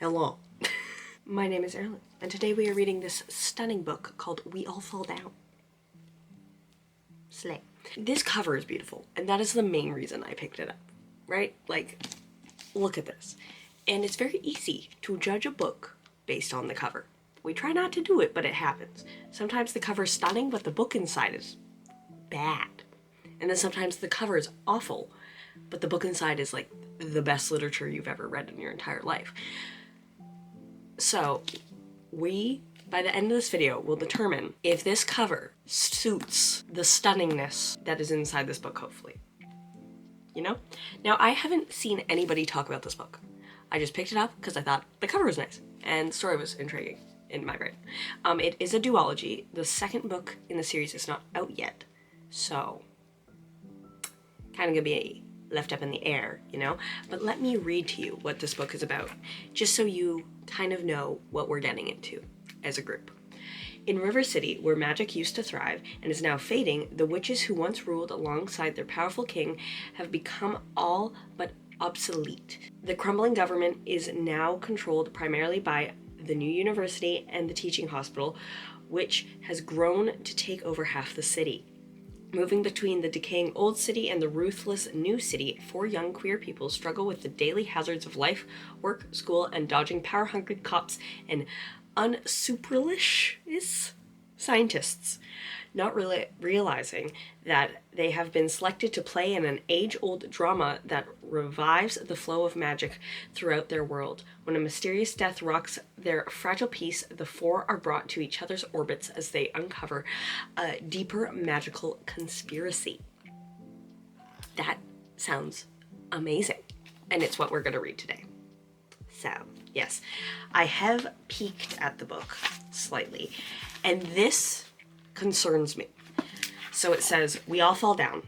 Hello. My name is Eirelynbird, and today we are reading this stunning book called We All Fall Down. Slay. This cover is beautiful, and that is the main reason I picked it up, right? Like, look at this. And it's very easy to judge a book based on the cover. We try not to do it, but it happens. Sometimes the cover is stunning, but the book inside is bad. And then sometimes the cover is awful, but the book inside is like the best literature you've ever read in your entire life. So, by the end of this video, will determine if this cover suits the stunningness that is inside this book, hopefully. You know? Now, I haven't seen anybody talk about this book. I just picked it up because I thought the cover was nice, and the story was intriguing in my brain. It is a duology. The second book in the series is not out yet, so kind of gonna be left up in the air, you know? But let me read to you what this book is about, just so you kind of know what we're getting into as a group. In River City, where magic used to thrive and is now fading, the witches who once ruled alongside their powerful king have become all but obsolete. The crumbling government is now controlled primarily by the new university and the teaching hospital, which has grown to take over half the city. Moving between the decaying old city and the ruthless new city, 4 young queer people struggle with the daily hazards of life, work, school, and dodging power-hungry cops and unscrupulous scientists, not really realizing that they have been selected to play in an age-old drama that revives the flow of magic throughout their world. When a mysterious death rocks their fragile peace, the 4 are brought to each other's orbits as they uncover a deeper magical conspiracy. That sounds amazing, and it's what we're going to read today. So, yes, I have peeked at the book slightly, and this concerns me. So it says, We All Fall Down,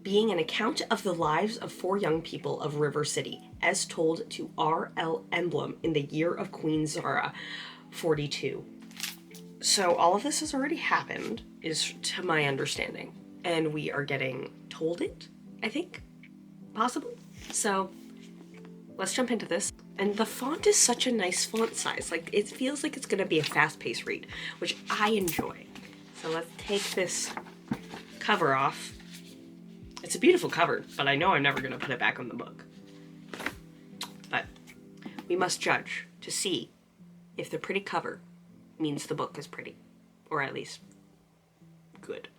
being an account of the lives of 4 young people of River City, as told to R.L. Emblem in the year of Queen Zara, 42. So all of this has already happened, is to my understanding, and we are getting told it, I think, possibly. So let's jump into this. And the font is such a nice font size. Like, it feels like it's gonna be a fast-paced read, which I enjoy. So let's take this cover off. It's a beautiful cover, but I know I'm never gonna put it back on the book. But we must judge to see if the pretty cover means the book is pretty, or at least good.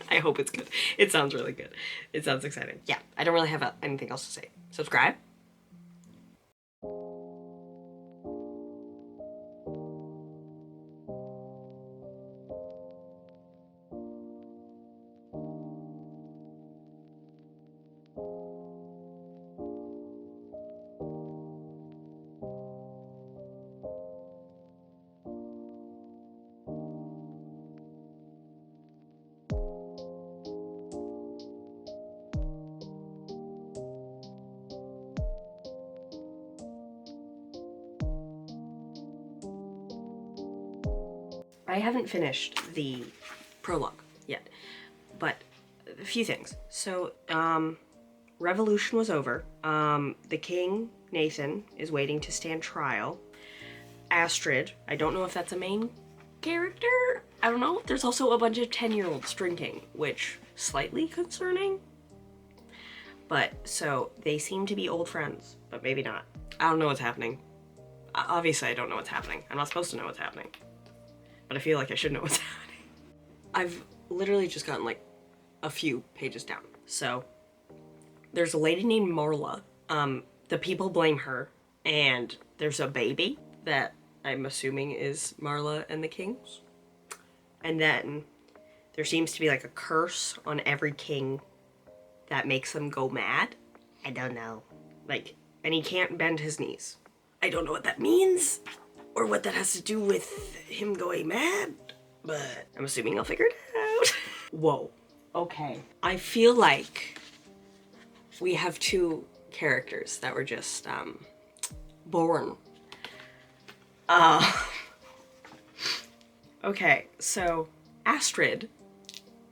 I hope it's good. It sounds really good. It sounds exciting. Yeah, I don't really have anything else to say. Subscribe. I haven't finished the prologue yet, but a few things. So, Revolution was over. The king, Nathan, is waiting to stand trial. Astrid, I don't know if that's a main character. I don't know. There's also a bunch of 10-year-olds drinking, which slightly concerning. But, so, they seem to be old friends, but maybe not. I don't know what's happening. Obviously, I don't know what's happening. I'm not supposed to know what's happening. But I feel like I should know what's happening. I've literally just gotten like a few pages down. So there's a lady named Marla. The people blame her, and there's a baby that I'm assuming is Marla and the Kings. And then there seems to be like a curse on every king that makes them go mad. I don't know. Like, and he can't bend his knees. I don't know what that means, or what that has to do with him going mad, but I'm assuming I'll figure it out. Whoa. Okay. I feel like we have 2 characters that were just, born. Okay, so Astrid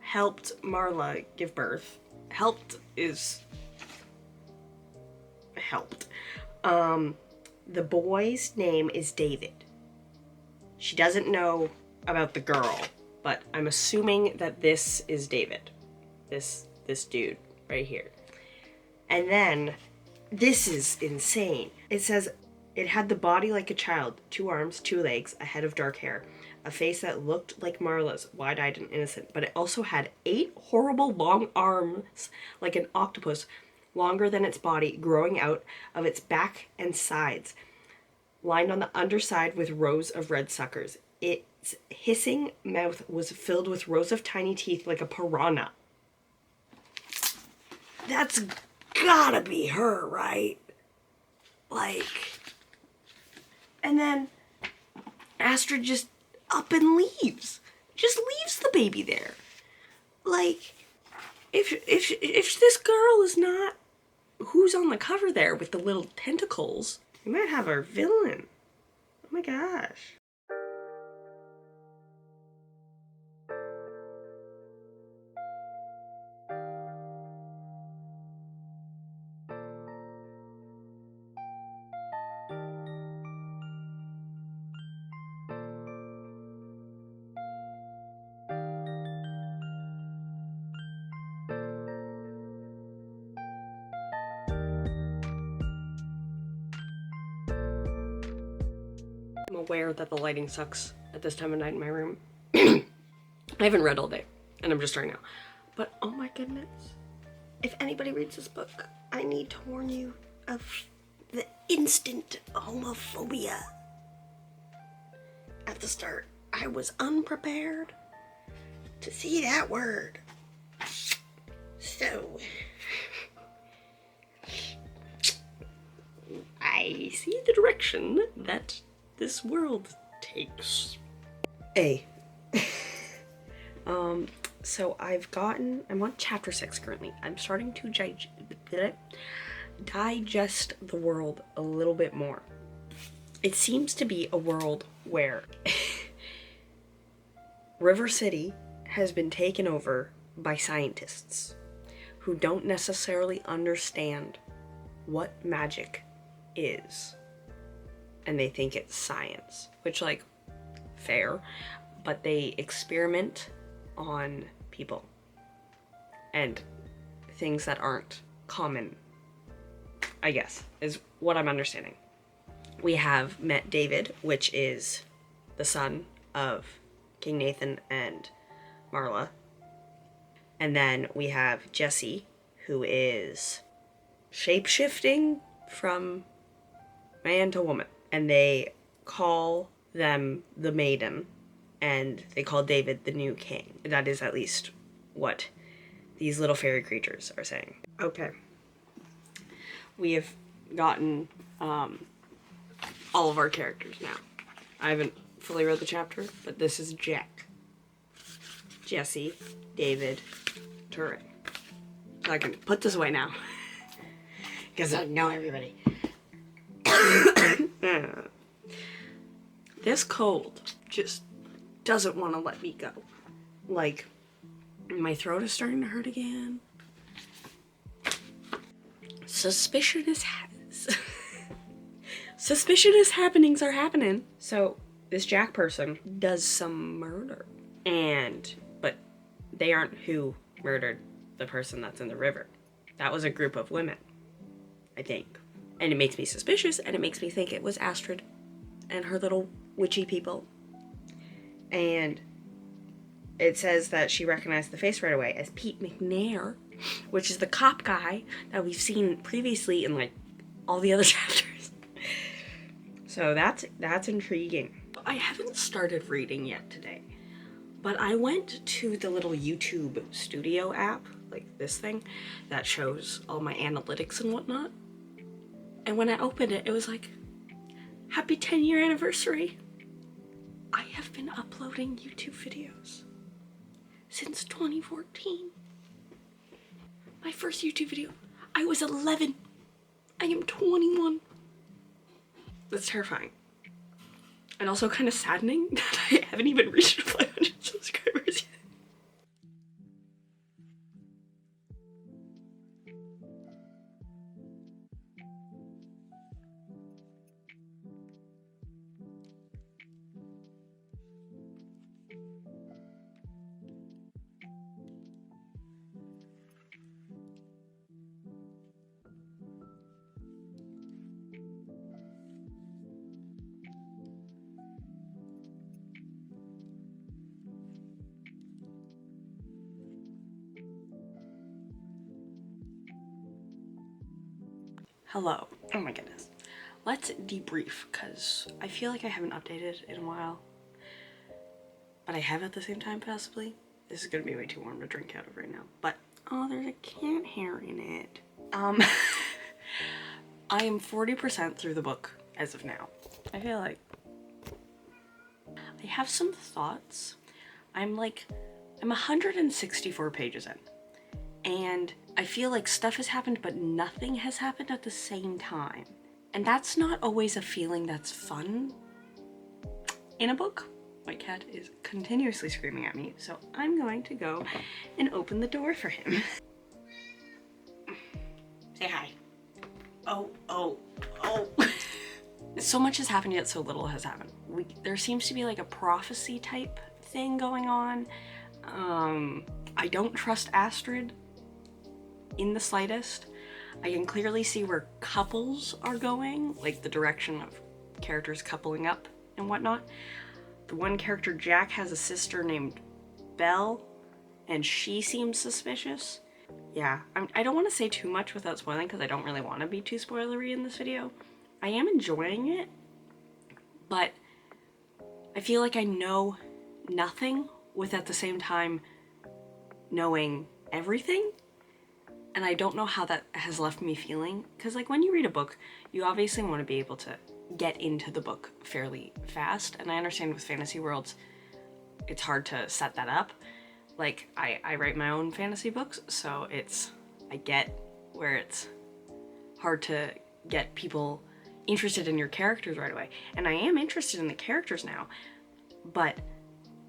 helped Marla give birth. Helped is helped. the boy's name is David. She doesn't know about the girl, but I'm assuming that this is David. This dude right here. And then, this is insane. It says, it had the body like a child, 2 arms, 2 legs, a head of dark hair, a face that looked like Marla's, wide-eyed and innocent, but it also had 8 horrible long arms, like an octopus, longer than its body, growing out of its back and sides, lined on the underside with rows of red suckers. Its hissing mouth was filled with rows of tiny teeth like a piranha. That's gotta be her, right? Like... And then Astrid just up and leaves. Just leaves the baby there. Like, if this girl is not who's on the cover there with the little tentacles, we might have our villain. Oh my gosh. I'm aware that the lighting sucks at this time of night in my room. I haven't read all day, and I'm just starting now. But oh my goodness. If anybody reads this book, I need to warn you of the instant homophobia. At the start, I was unprepared to see that word. So, I see the direction that this world takes. So I'm on chapter 6 currently. I'm starting to digest the world a little bit more. It seems to be a world where River City has been taken over by scientists who don't necessarily understand what magic is. And they think it's science, which, like, fair, but they experiment on people and things that aren't common, I guess, is what I'm understanding. We have met David, which is the son of King Nathan and Marla. And then we have Jessie, who is shape-shifting from man to woman. And they call them the Maiden, and they call David the new king. That is at least what these little fairy creatures are saying. Okay. We have gotten all of our characters now. I haven't fully read the chapter, but this is Jack, Jessie, David, Turin. So I can put this away now. Because I know everybody. This cold just doesn't want to let me go. Like, my throat is starting to hurt again. Suspicious happenings are happening. So this Jack person does some murder, but they aren't who murdered the person that's in the river. That was a group of women, I think. And it makes me suspicious, and it makes me think it was Astrid and her little witchy people. And it says that she recognized the face right away as Pete McNair, which is the cop guy that we've seen previously in, like, all the other chapters. So that's intriguing. I haven't started reading yet today, but I went to the little YouTube Studio app, like this thing, that shows all my analytics and whatnot. And when I opened it, it was like, happy 10-year anniversary. I have been uploading YouTube videos since 2014. My first YouTube video, I was 11. I am 21. That's terrifying. And also kind of saddening that I haven't even reached 500 subscribers yet. Hello. Oh my goodness. Let's debrief, because I feel like I haven't updated in a while. But I have at the same time, possibly. This is gonna be way too warm to drink out of right now. But, oh, there's a cat hair in it. I am 40% through the book as of now. I feel like I have some thoughts. I'm 164 pages in. And I feel like stuff has happened, but nothing has happened at the same time. And that's not always a feeling that's fun in a book. My cat is continuously screaming at me, so I'm going to go and open the door for him. Say hi. Oh. So much has happened, yet so little has happened. There seems to be like a prophecy type thing going on. I don't trust Astrid in the slightest. I can clearly see where couples are going, like the direction of characters coupling up and whatnot. The one character, Jack, has a sister named Belle, and she seems suspicious. Yeah, I don't want to say too much without spoiling, because I don't really want to be too spoilery in this video. I am enjoying it, but I feel like I know nothing with at the same time knowing everything. And I don't know how that has left me feeling, because like when you read a book, you obviously want to be able to get into the book fairly fast, and I understand with fantasy worlds it's hard to set that up. Like I write my own fantasy books, so I get where it's hard to get people interested in your characters right away, and I am interested in the characters now, but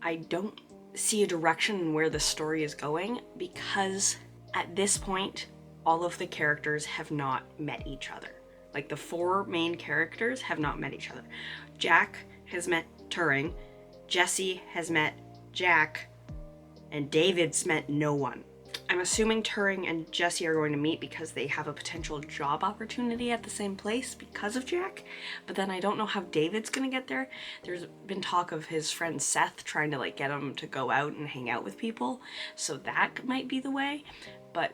I don't see a direction in where the story is going, because at this point, all of the characters have not met each other. Like, the 4 main characters have not met each other. Jack has met Turing, Jesse has met Jack, and David's met no one. I'm assuming Turing and Jesse are going to meet because they have a potential job opportunity at the same place because of Jack, but then I don't know how David's gonna get there. There's been talk of his friend Seth trying to like get him to go out and hang out with people, so that might be the way. But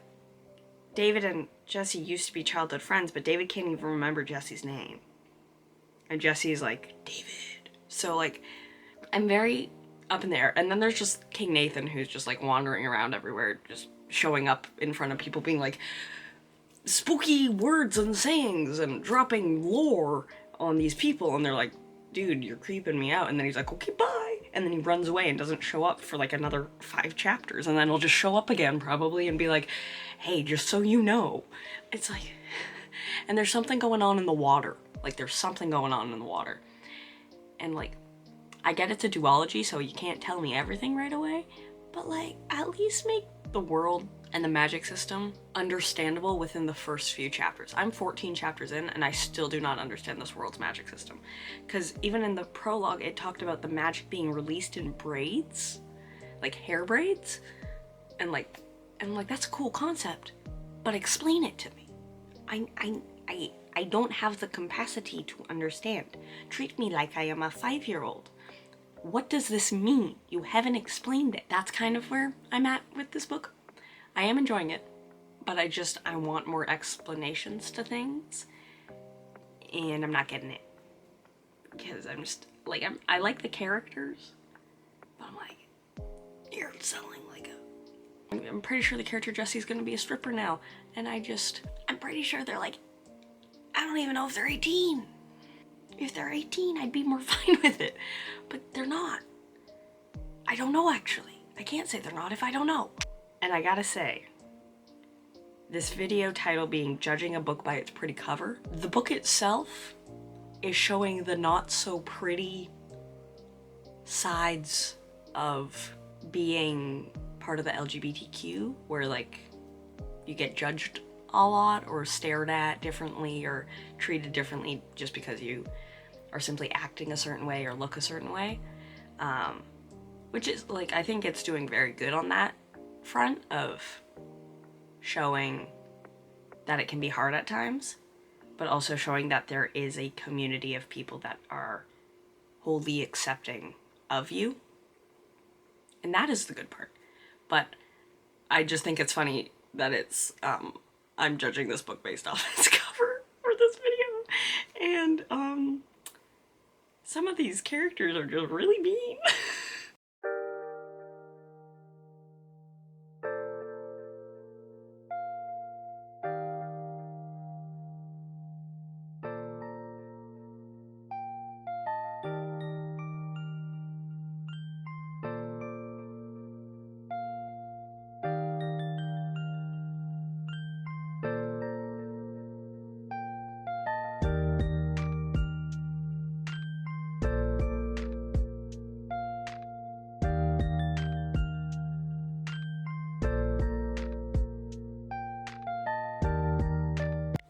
David and Jesse used to be childhood friends, but David can't even remember Jesse's name. And Jesse's like, David. So like, I'm very up in the air. And then there's just King Nathan, who's just like wandering around everywhere, just showing up in front of people being like, spooky words and sayings and dropping lore on these people. And they're like, dude, you're creeping me out. And then he's like, okay, bye. And then he runs away and doesn't show up for like another 5 chapters. And then he'll just show up again probably and be like, hey, just so you know. It's like, and there's something going on in the water. Like, there's something going on in the water. And like, I get it's a duology, so you can't tell me everything right away, but like, at least make the world and the magic system understandable within the first few chapters. I'm 14 chapters in, and I still do not understand this world's magic system. Because even in the prologue, it talked about the magic being released in braids, like hair braids, and like, that's a cool concept, but explain it to me. I don't have the capacity to understand. Treat me like I am a 5-year-old. What does this mean? You haven't explained it. That's kind of where I'm at with this book. I am enjoying it, but I want more explanations to things, and I'm not getting it. Because I'm just, like, I like the characters, but I'm like, you're selling like a... I'm pretty sure the character Jesse's gonna be a stripper now, and I'm pretty sure they're like, I don't even know if they're 18. If they're 18, I'd be more fine with it. But they're not. I don't know, actually. I can't say they're not if I don't know. And I gotta say, this video title being Judging a Book by Its Pretty Cover, the book itself is showing the not so pretty sides of being part of the LGBTQ, where like you get judged a lot or stared at differently or treated differently just because you are simply acting a certain way or look a certain way, which is like, I think it's doing very good on that front of showing that it can be hard at times, but also showing that there is a community of people that are wholly accepting of you, and that is the good part. But I just think it's funny that it's I'm judging this book based off its cover this video. And some of these characters are just really mean.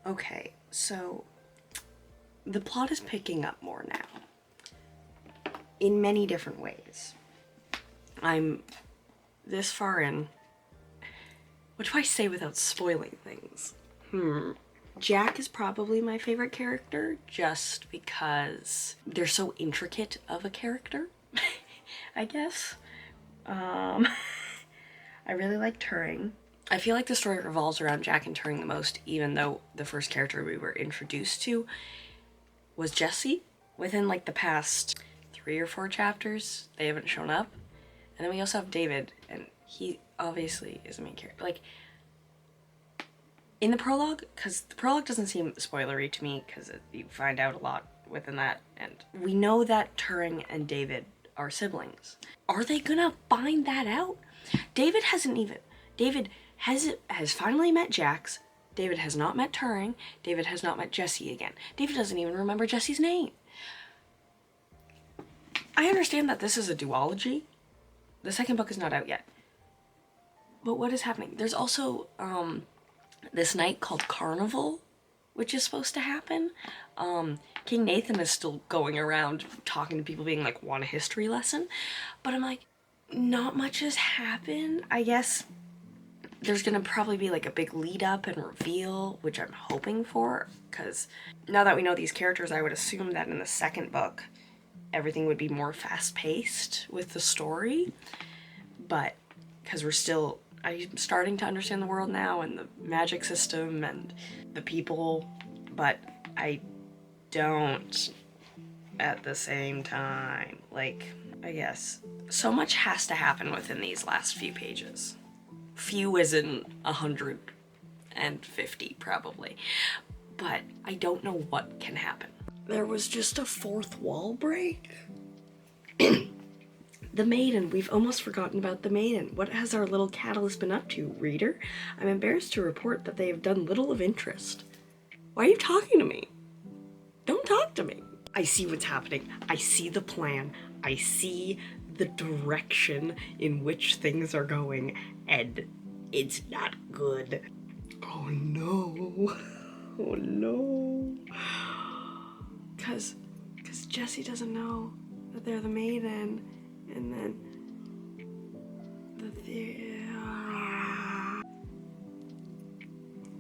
Okay, so the plot is picking up more now in many different ways. I'm this far in. What do I say without spoiling things? Jack is probably my favorite character just because they're so intricate of a character, I guess. I really like Turing. I feel like the story revolves around Jack and Turing the most, even though the first character we were introduced to was Jesse. Within like the past 3 or 4 chapters, they haven't shown up. And then we also have David, and he obviously is the main character. Like, in the prologue, because the prologue doesn't seem spoilery to me, because you find out a lot within that, and we know that Turing and David are siblings. Are they gonna find that out? David has finally met Jax. David has not met Turing. David has not met Jesse again. David doesn't even remember Jesse's name. I understand that this is a duology. The second book is not out yet. But what is happening? There's also this night called Carnival, which is supposed to happen. King Nathan is still going around talking to people being like, want a history lesson? But I'm like, not much has happened. I guess there's gonna probably be like a big lead up and reveal, which I'm hoping for, because now that we know these characters, I would assume that in the second book, everything would be more fast paced with the story. But because I'm starting to understand the world now and the magic system and the people, but I don't at the same time. Like, I guess so much has to happen within these last few pages. Few as in 150 probably, but I don't know what can happen. There was just a fourth wall break. The Maiden. We've almost forgotten about the Maiden. What has our little catalyst been up to, reader? I'm embarrassed to report that they have done little of interest. Why are you talking to me? Don't talk to me. I see what's happening. I see the plan. I see the direction in which things are going, and it's not good. Oh no. Oh no. Cause Jesse doesn't know that they're the Maiden, and then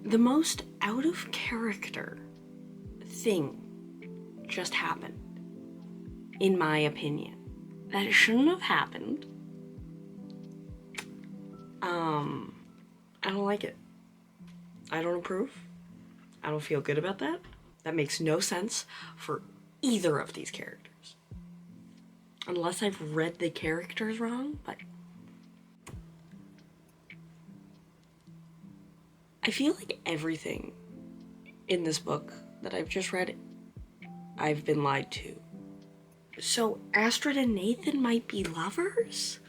the most out of character thing just happened, in my opinion. That it shouldn't have happened. I don't like it. I don't approve. I don't feel good about that. That makes no sense for either of these characters. Unless I've read the characters wrong, but I feel like everything in this book that I've just read, I've been lied to. So Astrid and Nathan might be lovers?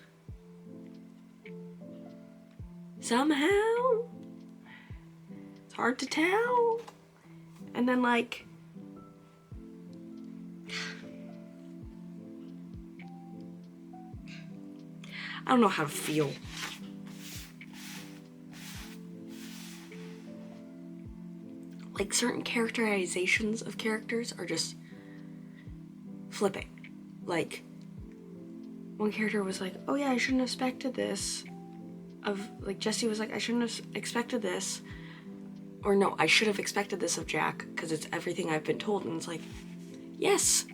Somehow? It's hard to tell. And then like, I don't know how to feel. Like certain characterizations of characters are just flipping. Like, one character was like, oh yeah, I shouldn't have expected this. Like, Jesse was like, I shouldn't have expected this. Or no, I should have expected this of Jack, because it's everything I've been told. And it's like, yes,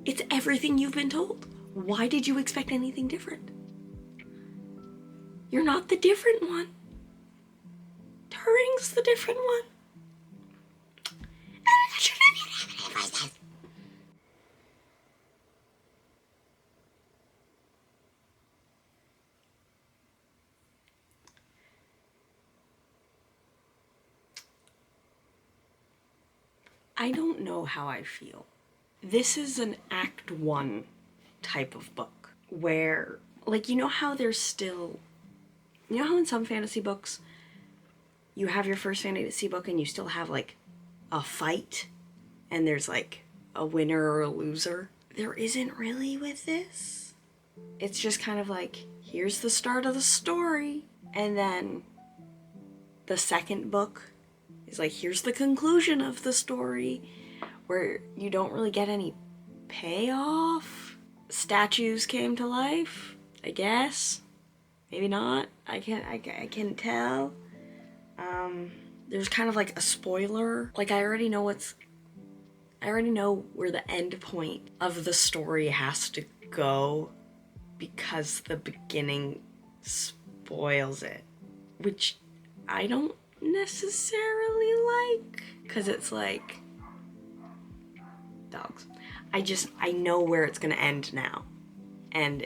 it's everything you've been told. Why did you expect anything different? You're not the different one. Turing's the different one. And voices. I don't know how I feel. This is an Act 1 type of book where, like, you know how in some fantasy books you have your first fantasy book and you still have, like, a fight and there's, like, a winner or a loser? There isn't really with this. It's just kind of like, here's the start of the story, and then the second book is like, here's the conclusion of the story, where you don't really get any payoff. Statues came to life, I guess. Maybe not. I can't tell. There's kind of like a spoiler. Like, I already know where the end point of the story has to go because the beginning spoils it, which I don't necessarily like, because it's like, dogs. I know where it's gonna end now, and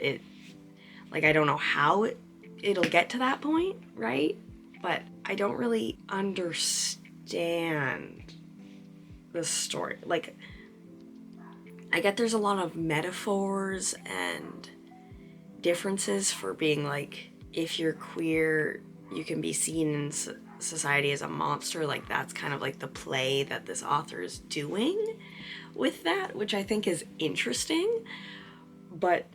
I don't know how it'll get to that point, right? But I don't really understand the story. Like, I get there's a lot of metaphors and differences for being like, if you're queer, you can be seen in society as a monster. Like, that's kind of like the play that this author is doing with that, which I think is interesting. But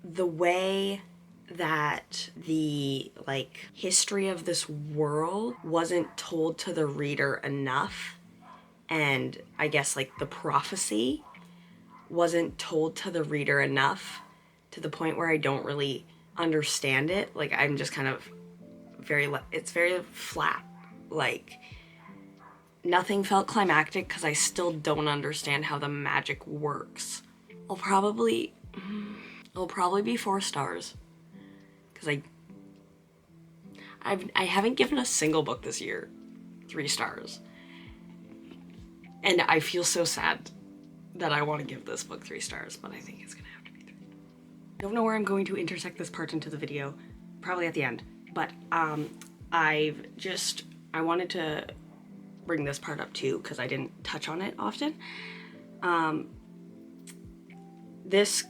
the way that the, like, history of this world wasn't told to the reader enough, and I guess, like, the prophecy wasn't told to the reader enough, to the point where I don't really understand it. Like, I'm just kind of it's very flat. Like, nothing felt climactic because I still don't understand how the magic works. I'll probably be 4 stars, because I haven't given a single book this year 3 stars, and I feel so sad that I want to give this book 3 stars, but I think it's gonna have to be 3. I don't know where I'm going to intersect this part into the video, probably at the end, but I wanted to bring this part up too, because I didn't touch on it often. This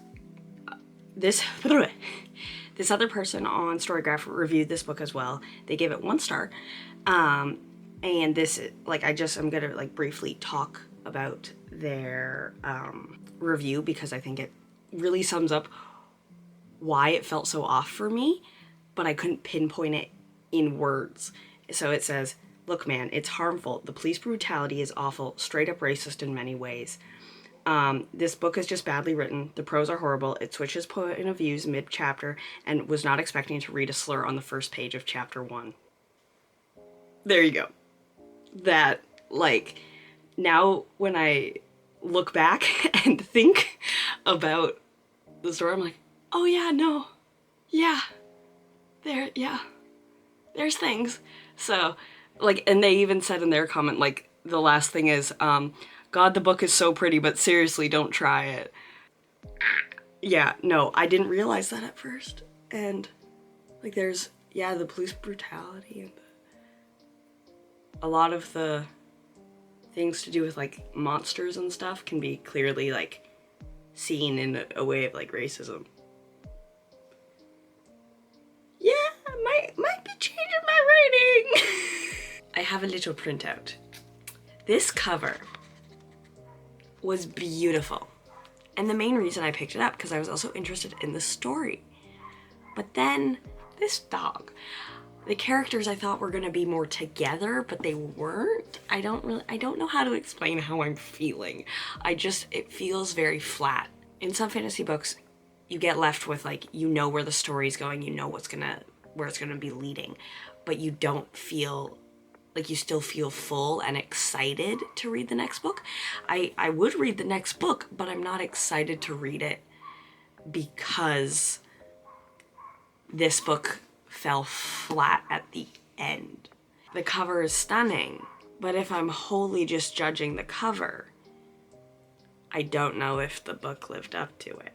other person on Storygraph reviewed this book as well. They gave it 1 star. And this, like, I'm gonna, like, briefly talk about their review, because I think it really sums up why it felt so off for me, but I couldn't pinpoint it in words. So it says, "Look, man, it's harmful. The police brutality is awful, straight up racist in many ways. This book is just badly written. The prose are horrible. It switches point of views mid-chapter, and was not expecting to read a slur on the first page of chapter 1. There you go. That, like, now when I look back and think about the story, I'm like, oh yeah, no. Yeah. There's things. So, like, and they even said in their comment, like, the last thing is, God, the book is so pretty, but seriously, don't try it. Yeah, no, I didn't realize that at first. And, like, there's, the police brutality, and a lot of the things to do with, like, monsters and stuff can be clearly, like, seen in a way of, like, racism. Yeah, might be changing my rating. I have a little printout. This cover was beautiful. And the main reason I picked it up, because I was also interested in the story. But then, this dog. The characters I thought were gonna be more together, but they weren't. I don't know how to explain how I'm feeling. It feels very flat. In some fantasy books, you get left with, like, you know where the story's going, you know where it's gonna be leading, but you don't feel, like, you still feel full and excited to read the next book. I would read the next book, but I'm not excited to read it because this book fell flat at the end. The cover is stunning, but if I'm wholly just judging the cover, I don't know if the book lived up to it.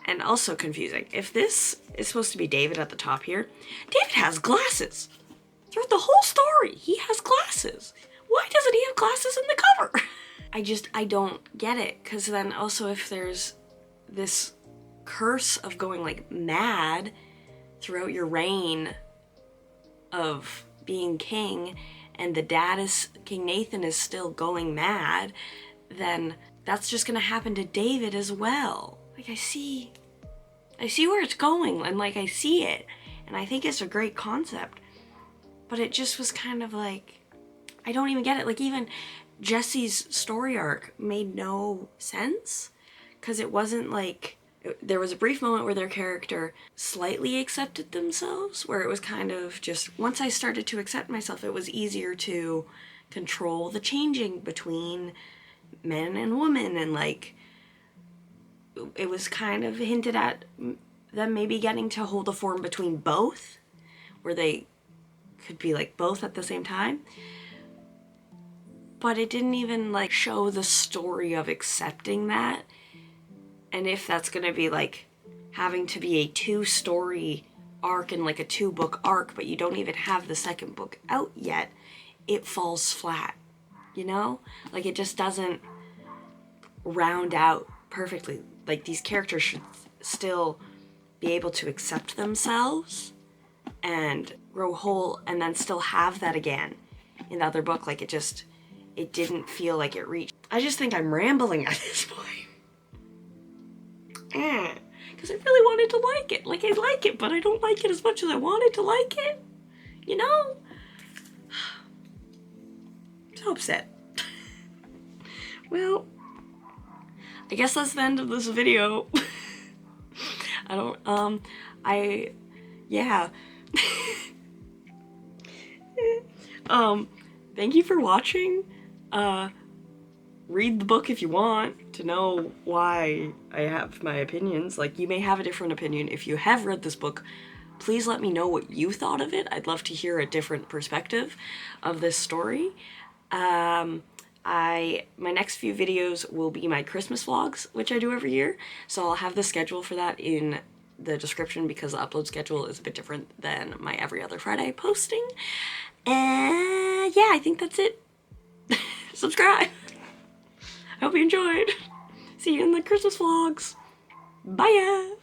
And also confusing. If this is supposed to be David at the top here, David has glasses. Throughout the whole story, he has glasses. Why doesn't he have glasses in the cover? I don't get it. Because then also if there's this curse of going like mad throughout your reign of being king, and the dad is, King Nathan is still going mad, then that's just gonna happen to David as well. Like I see where it's going, and like I see it, and I think it's a great concept, but it just was kind of like, I don't even get it. Like even Jesse's story arc made no sense, because it wasn't like, there was a brief moment where their character slightly accepted themselves, where it was kind of just, once I started to accept myself, it was easier to control the changing between men and women, and like, it was kind of hinted at them maybe getting to hold a form between both, where they could be like both at the same time. But it didn't even like show the story of accepting that. And if that's gonna be like having to be a 2-story arc and like a 2-book arc, but you don't even have the second book out yet, it falls flat, you know? Like it just doesn't round out perfectly. Like these characters should still be able to accept themselves and grow whole, and then still have that again in the other book. Like it didn't feel like it reached. I just think I'm rambling at this point. Because I really wanted to like it. Like I like it, but I don't like it as much as I wanted to like it. You know? I'm so upset. Well, I guess that's the end of this video. Yeah. Thank you for watching. Read the book if you want to know why I have my opinions. Like, you may have a different opinion. If you have read this book, please let me know what you thought of it. I'd love to hear a different perspective of this story. My next few videos will be my Christmas vlogs, which I do every year. So I'll have the schedule for that in the description, because the upload schedule is a bit different than my every other Friday posting. And yeah, I think that's it. Subscribe. I hope you enjoyed. See you in the Christmas vlogs. Bye.